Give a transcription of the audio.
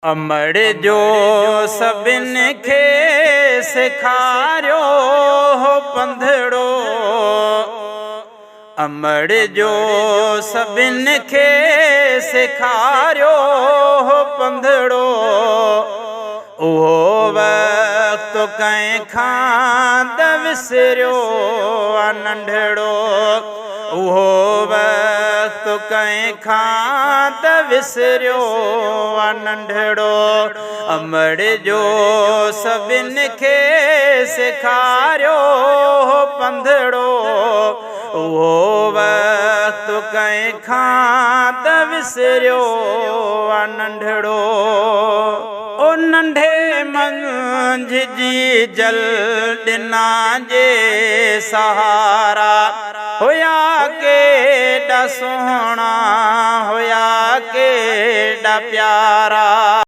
अमड़ जो सभिन खे सेखारियो हो पंधड़ो। अमड़ जो सभिन खे सेखारियो हो पंधड़ो। उहो वक़्त कंहिंखां त विसरियो आ नंढड़ो। उहो वक़्त कंहिंखां त विसरियो आ नंढड़ो। अमड़ जो सभिन खे सेखारियो हो पंधड़ो। उहो वक़्त कंहिंखां त विसरियो आ नंढड़ो। ओ नंढे मंझ जी जल ॾिना जे सहारा हुया केॾा सुहिणा, हुया केॾा प्यारा।